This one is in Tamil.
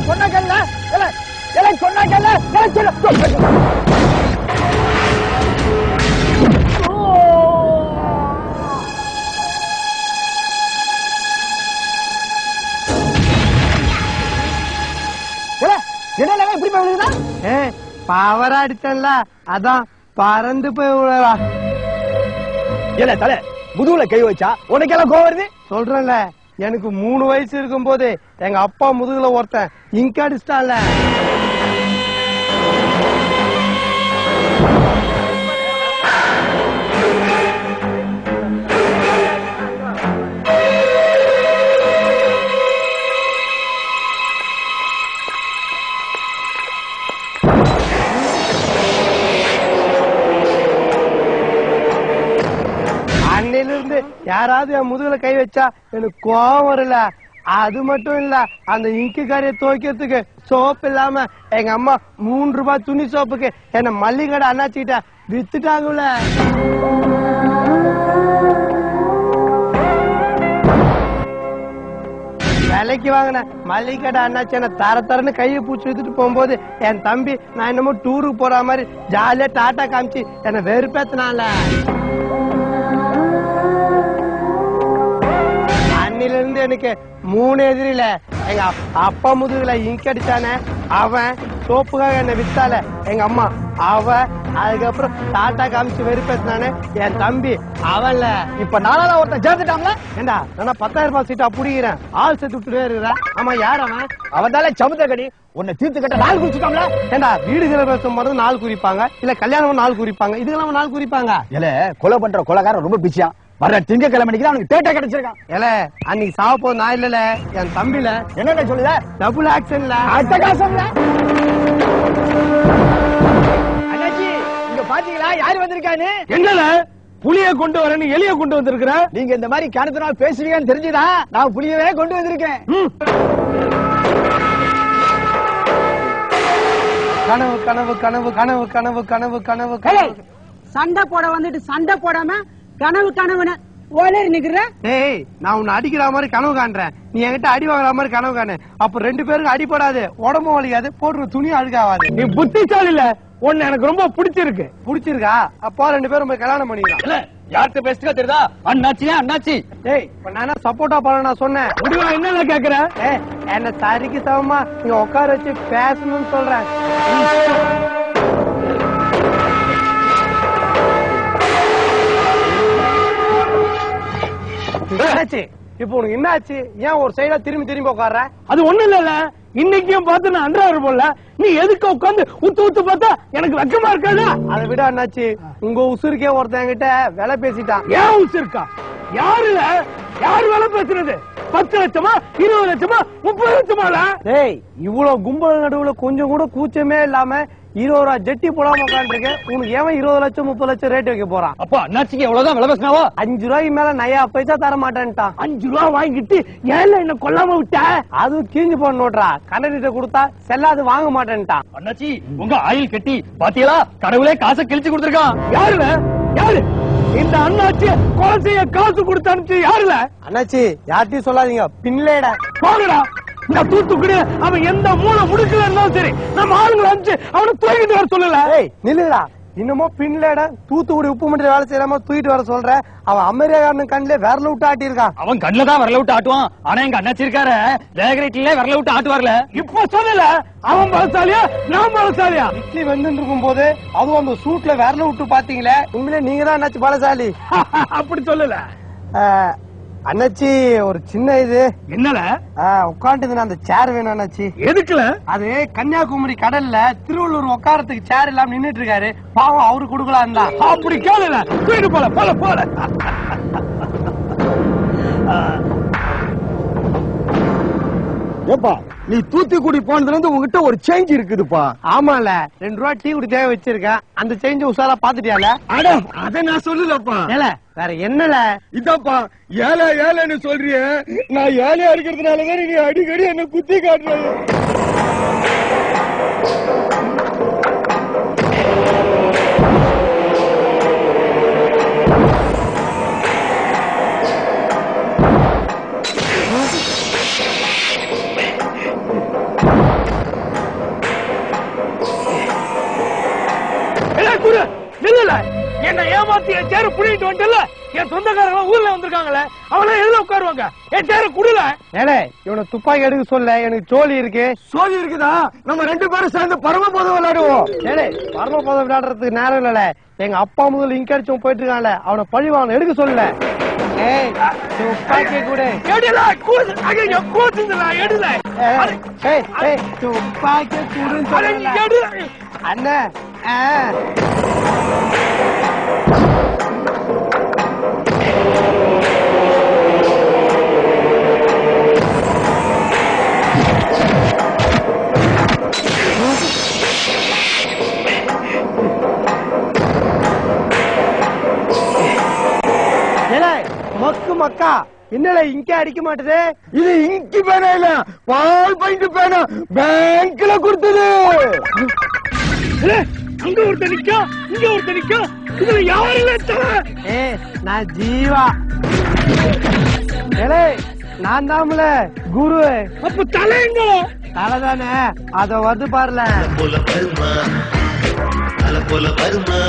சொன்னா கேள்ல சொன்னா கேள்ல என்ன இப்படி போய் பவரா அடிச்சல அதான் பறந்து போய் விழறா. என்ன தலை முதுகுல கை வச்சா உனக்கெல்லாம் கோவம் வருது? சொல்றேன்ல, எனக்கு 3 வயசு இருக்கும் போது எங்க அப்பா முதுகுல ஒருத்தன் இங்க அடிச்சிட்டான்ல. இருந்து யாராவது என் முதுகுல கை வச்சா எனக்கு கோவம் வரல. அது மட்டும் இல்ல, அந்த இங்கு காரிய துவைக்கிறதுக்கு சோப்பு இல்லாம எங்க அம்மா 3 ரூபாய் துணி சோப்புக்கு என்ன மல்லிகடை அண்ணாச்சிட்ட வித்துட்டாங்கல்ல. விலைக்கு வாங்கின மல்லிகடை அண்ணாச்சி என்ன தரன்னு கையை பூச்சி வித்துட்டு போகும்போது என் தம்பி நான் என்னமோ டூருக்கு போற மாதிரி ஜாலியா டாட்டா காமிச்சு என்ன வெறுப்பேத்தினால. இருந்து எனக்கு 3 எதிரில எங்க அப்பா முதுகுல இங்க் அடிச்சானே அவன், சோப்புக்காக என்ன வித்தால எங்க அம்மா அவ, அதுக்கப்புறம் டாட்டா காமிச்சு வெறுப்பேத்தினானே என் தம்பி அவன்ல. இப்ப நானால ஒருத்தன் சேர்த்துட்டாங்களா? ஏண்டா நான் 10,000 ரூபாய் சீட்டா புடிக்கிறேன், ஆள் சேர்த்து விட்டுட்டே இருக்கிறேன். ஆமா, யார் அவன்? அவன் தானே சமுத்திரக்கடி. உன்னை தீர்த்து கட்ட 4 குறிச்சுட்டாங்களா? ஏண்டா வீடு கிரகம் போது 4 குறிப்பாங்க, இல்ல கல்யாணம் 4 குறிப்பாங்க, இதுக்கெல்லாம் 4 குறிப்பாங்க. இல்ல கொலை பண்ற கொலைகாரன் ரொம்ப பிச்சியா. வர திங்கக்கிழமைக்கு அவனுக்கு டேட்டா கிடைச்சிருக்கான். ஏல அன்னைக்கு சாவ போது நான் இல்லல, என் தம்பில. என்ன சொல்லுத? டபுள் ஆக்ஷன்ல அட்டகாசம்ல. அண்ணாச்சி இங்க பாத்தீங்களா யாரு வந்திருக்கான்னு? என்னல புலிய கொண்டு வரேன்னு எலிய கொண்டு வந்திருக்கிற? நீங்க இந்த மாதிரி கிணத்துனால பேசுவீங்கன்னு தெரிஞ்சுதான் நான் புலியவே கொண்டு வந்திருக்கேன். கனவு கனவு கனவு கனவு கனவு கனவு கனவு கனவு. சண்டை போட வந்துட்டு சண்டை போடாம கனவு கனவுன்னு ஓலர் நிக்கிற. டேய், நான் உன்னை அடிக்கிற மாதிரி கனவு காண்றேன், நீ என்கிட்ட அடி வாங்குற மாதிரி கனவு காணு. அப்ப 2 பேருக்கு அடிபடாது, உடம்பு வலிக்காது, போடுற துணி அழுகாவாது. நீ புத்திசாலி இல்ல, உன்னை எனக்கு ரொம்ப பிடிச்சிருக்கு. பிடிச்சிருக்கா? அப்பா 2 பேரும் போய் கல்யாணம் பண்ணிக்கலாம். யார்கிட்ட பேசுறா தெரியுதா? அண்ணாச்சியா அண்ணாச்சி. டேய், இப்ப நான் சப்போர்ட்டா பண்ண நான் சொன்னேன். முடிவா என்ன கேக்குற? என்ன சரிக்கு சமமா நீங்க உட்கார வச்சு பேசணும்னு சொல்றேன். இப்ப உனக்கு என்ன ஆச்சு? ஏன் ஒரு சைடா திரும்பி உட்கார்ற? அது ஒண்ணு இல்ல, இன்னைக்கும் பார்த்து நான் அன்றாரு போல, நீ எதுக்கு உட்காந்து உத்து பார்த்தா எனக்கு வெக்கமா இருக்காதா? அதை விட அண்ணாச்சி, உங்க உசுருக்கே ஒருத்தன் கிட்ட விலை பேசிட்டான். ஏன் உசுருக்கா? யாருல யாரு வேலை பேசுறது? 10 லட்சமா, 20 லட்சமா, 30 லட்சமால? டேய், இவ்வளவு கும்பல் நடுவுல கொஞ்சம் கூட கூச்சமே இல்லாம 20 ரூபாய் ஜெட்டி போடாம உட்காந்துருக்கேன். உனக்கு ஏன் 20 லட்சம் 30 லட்சம் ரேட் வைக்க போறான்? அப்பா அண்ணாச்சிக்கு எவ்வளவுதான் விலை பேசினாவோ? 5 ரூபாய்க்கு மேல நயா பைசா தர மாட்டேன்ட்டான். 5 ரூபாய் வாங்கிட்டு ஏன் என்ன கொல்லாம விட்ட? அது கீஞ்சு போன நோட்ரா, கண்ணடிட்ட கொடுத்தா செல்லாது வாங்க மாட்டேன்ட்டான். அண்ணாச்சி உங்க ஆயில் கட்டி பாத்தீங்களா? கடவுளே காசை கிழிச்சு கொடுத்திருக்கான். யாருல? யாரு இந்த அண்ணாச்சி கொலை செய்ய காசு கொடுத்தான்னு? யாருல? அண்ணாச்சி யார்ட்டையும் சொல்லாதீங்க, பின்லேட போகடா. இந்த தூத்துக்குடி அவன் எந்த மூளை முடுக்கல இருந்தாலும் சரி, நம்ம ஆளுங்களை அனுப்பிச்சு அவனை தூக்கிட்டு வர சொல்லல. நில்லுடா, இன்னமும் பின்லேட தூத்துக்குடி உப்பு மண்டில வேலை செய்யாம தூக்கிட்டு வர சொல்ற. அவன் அமெரிக்காரனு கண்ணிலே விரல விட்டு ஆட்டி இருக்கான். அவன் கண்ணுல தான் விரல விட்டு ஆட்டுவான். ஆனா எங்க அண்ணாச்சி இருக்காரு, வேகரேட்டில விரல விட்டு ஆட்டுவார்ல. இப்ப சொல்லல அவன் பலசாலியா நான் பலசாலியா? இட்லி வந்து இருக்கும் போது அதுவும் அந்த சூட்ல விரல விட்டு பாத்தீங்களே, உண்மையிலே நீங்க தான் அண்ணாச்சி பலசாலி. அப்படி சொல்லல அண்ணாச்சி. ஒரு சின்ன இது என்னல உட்காந்துது, அந்த சேர் வேணும் அண்ணாச்சி. எதுக்குல? அது கன்னியாகுமரி கடல்ல திருவள்ளூர் உட்காரத்துக்கு சேர் இல்லாம நின்னுட்டு இருக்காரு, பாவம் அவரு கொடுக்கலாம் தான். அப்படி கேளல, தூக்கிட்டு போல போல போல. ஏப்பா, நீ தூத்துக்குடி போனதுல இருந்து உங்ககிட்ட ஒரு சேஞ்ச் இருக்குதுப்பா. ஆமால, 2 ரூபா டீ குடிக்க வச்சிருக்கேன், அந்த சேஞ்ச் உசாரா பாத்துட்டியால? அட அத நான் சொல்லலப்பா. ஏல வேற என்னல? இதப்பா ஏழை ஏழைன்னு சொல்றிய, நான் ஏழையா இருக்கிறதுனாலதான் நீ அடிக்கடி என்ன குத்தி காட்டுற. ஏமாத்தி என் சேர புடிட்டு வந்துட்டல, என் சொந்தக்காரங்க ஊர்ல வந்திருக்காங்களே அவளே எழுத உட்காருவாங்க, என் சேர குடுல. ஏலே இவனை துப்பாக்கி எடுக்க சொல்ல, எனக்கு சோழி இருக்கு. சோழி இருக்குதா? நம்ம 2 பேரும் சேர்ந்து பரமபதம் விளையாடுவோம். ஏலே பரமபதம் விளையாடுறதுக்கு நேரம் இல்ல. எங்க அப்பா முதல்ல இங்க அடிச்சவன் போயிட்டு இருக்கான்ல, அவனை பழிவான எடுக்க சொல்ல. ஏய் துப்பாக்கி கூட எடுல கூது அங்க கூதுடா எடுல. ஏய் ஏய் துப்பாக்கி கூடுன்னு சொல்றல. எடு அண்ணா மக்கு மக்கா என்னல இங்க அடிக்க மாட்டேது? இது இங்கி பேனா இல்ல, பால் பாயிண்ட் பேனா, பேங்க்ல கொடுத்தது. அங்க ஒருத்தர் நிக்கா, இங்க ஒருத்தர் நிக்கா, இதுல யாரு இல்ல தல? நான் ஜீவா. ஏலே நான் தான்ல குரு. அப்ப தலைங்க தலைதானே, அத வந்து பாருல. போல வருமா